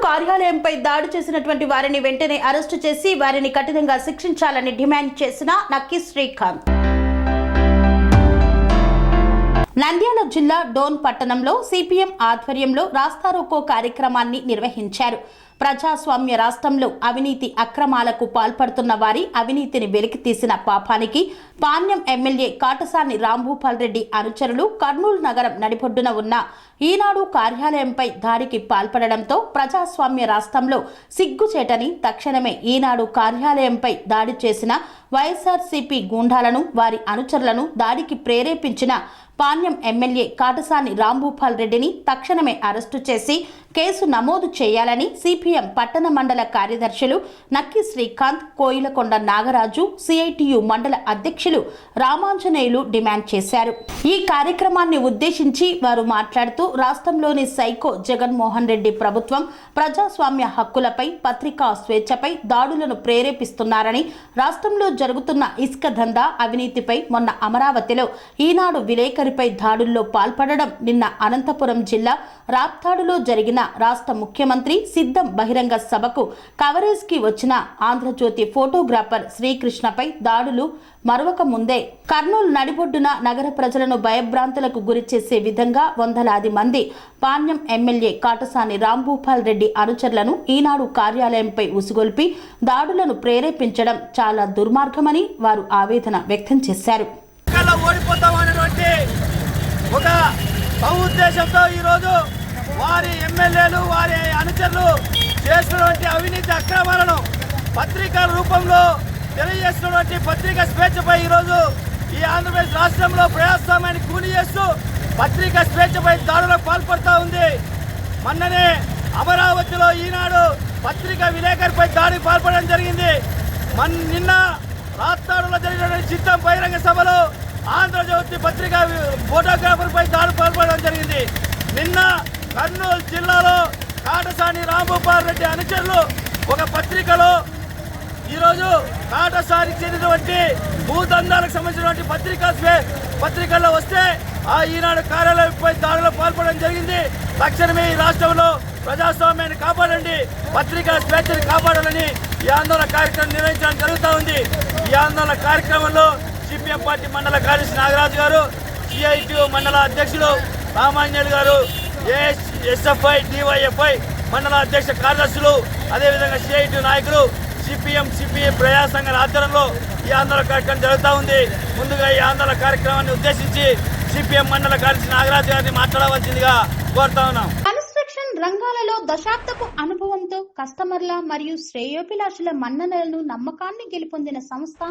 కార్యాలయంపై దాడి చేసినటువంటి వారిని వెంటనే అరెస్టు చేసి వారిని కఠినంగా శిక్షించాలని డిమాండ్ చేసిన నక్కి శ్రీకాంత్. నంద్యాల జిల్లా డోన్ పట్టణంలో సిపిఎం ఆధ్వర్యంలో రాస్తారోకో కార్యక్రమాన్ని నిర్వహించారు. ప్రజాస్వామ్య రాష్ట్రంలో అవినీతి అక్రమాలకు పాల్పడుతున్న వారి అవినీతిని వెలికితీసిన పాపానికి పాణ్యం ఎమ్మెల్యే కాటసాని రాంభూపాల్ రెడ్డి అనుచరులు కర్నూలు నగరం నడిబొడ్డున ఉన్న ఈనాడు కార్యాలయంపై దాడికి పాల్పడడంతో ప్రజాస్వామ్య రాష్ట్రంలో సిగ్గుచేటని తక్షణమే ఈనాడు కార్యాలయంపై దాడి చేసిన వైఎస్ఆర్సీపీ గూండాలను వారి అనుచరులను దాడికి ప్రేరేపించిన పాణ్యం ఎమ్మెల్యే కాటసాని రాంభూపాల్ రెడ్డిని తక్షణమే అరెస్టు చేసి కేసు నమోదు చేయాలని సిపిఎం పట్టణ మండల కార్యదర్శులు నక్కి శ్రీకాంత్, కోయిలకొండ నాగరాజు, సిఐటియు మండల అధ్యక్షులు రామాంజనేయులు డిమాండ్ చేశారు. ఈ కార్యక్రమాన్ని ఉద్దేశించి వారు మాట్లాడుతూ రాష్ట్రంలోని సైకో జగన్మోహన్ రెడ్డి ప్రభుత్వం ప్రజాస్వామ్య హక్కులపై, పత్రికా స్వేచ్ఛపై దాడులను ప్రేరేపిస్తున్నారని, రాష్ట్రంలో జరుగుతున్న ఇసుక దందా, అవినీతిపై మొన్న అమరావతిలో ఈనాడు విలేకరిపై దాడుల్లో పాల్పడడం, నిన్న అనంతపురం జిల్లా రాప్తాడులో జరిగిన రాష్ట్ర ముఖ్యమంత్రి సిద్ధం బహిరంగ సభకు కవరేజ్ కి వచ్చిన ఆంధ్రజ్యోతి ఫోటోగ్రాఫర్ శ్రీకృష్ణపై దాడులు మరొక ముందే కర్నూలు నడిబొడ్డున నగర ప్రజలను భయభ్రాంతులకు గురి చేసే విధంగా వందలాది మంది పాణ్యం ఎమ్మెల్యే కాటసాని రాంభూపాల్ రెడ్డి అనుచరులను ఈనాడు కార్యాలయంపై ఉసుగొల్పి దాడులను ప్రేరేపించడం చాలా దుర్మార్గమని వారు ఆవేదన వ్యక్తం చేశారు. ఉద్దేశంతో ఈరోజు వారి ఎమ్మెల్యేలు, వారి అనుచరులు చేస్తున్నటువంటి అవినీతి అక్రమాలను పత్రికల రూపంలో తెలియజేస్తున్నటువంటి పత్రికా స్వేచ్ఛపై ఈరోజు ఈ ఆంధ్రప్రదేశ్ రాష్ట్రంలో ప్రజాస్వామ్యాన్ని కూలి చేస్తూ పత్రికా స్వేచ్ఛపై దాడులకు పాల్పడుతూ ఉంది. మొన్ననే అమరావతిలో ఈనాడు పత్రికా విలేకరిపై దాడికి పాల్పడడం జరిగింది. నిన్న రాప్తాడులో జరిగినటువంటి సిద్ధం బహిరంగ సభలో ఆంధ్రజ్యోతి పత్రికా ఫోటోగ్రాఫర్ పై దాడి పాల్పడడం జరిగింది. నిన్న కర్నూలు జిల్లాలో కాటసాని రాంభూపాల్ రెడ్డి అనుచరులు ఒక పత్రికలో ఈరోజు కాటసానికి చెందినటువంటి భూదందాలకు సంబంధించినటువంటి పత్రికల్లో వస్తే ఆ ఈనాడు కార్యాలయంపై దాడిలో పాల్పడడం జరిగింది. తక్షణమే ఈ రాష్ట్రంలో ప్రజాస్వామ్యాన్ని కాపాడండి, పత్రికా స్వేచ్ఛను కాపాడాలని ఈ ఆందోళన కార్యక్రమం నిర్వహించడం జరుగుతూ ఉంది. ఈ ఆందోళన కార్యక్రమంలో సిపిఎం పార్టీ మండల కార్యదర్శి నాగరాజు గారు, సిఐటియు మండల అధ్యక్షులు రామాంజనేయులు గారు, ఎస్ఎఫ్ఐ డివైఎఫ్ఐ మండల అధ్యక్ష కార్యదర్శులు, అదేవిధంగా సిఐటియు నాయకులు, సిపిఎం ప్రజా సంఘాల ఆధ్వర్యంలో ఈ ఆందోళన కార్యక్రమం జరుగుతూ ఉంది. ముందుగా ఈ ఆందోళన కార్యక్రమాన్ని ఉద్దేశించి సిపిఎం మండల కార్యదర్శి నాగరాజు గారిని మాట్లాడవలసిందిగా కోరుతా ఉన్నాం. కన్స్ట్రక్షన్ రంగాలలో దశాబ్దపు అనుభవంతో కస్టమర్ల మరియు శ్రేయోభిలాషుల మన్ననలను, నమ్మకాన్ని గెలుపొందిన సంస్థ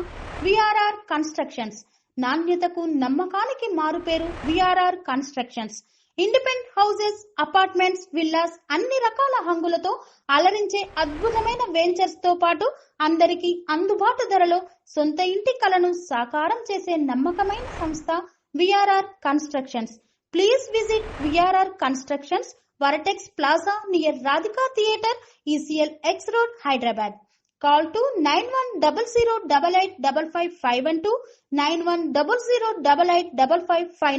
విఆర్ఆర్ కన్స్ట్రక్షన్స్. నాణ్యతకు, నమ్మకానికి మారుపేరు VRR constructions. Independent houses, apartments, villas అన్ని రకాల హంగులతో అలరించే అద్భుతమైన వెంచర్స్ తో పాటు అందరికీ అందుబాటు ధరలో సొంత ఇంటి కలను సాకారం చేసే నమ్మకమైన సంస్థ VRR constructions. Please visit VRR constructions, Varatex Plaza near Radhika Theatre, ECL X Road, Hyderabad. Call to 9100885551 91008855.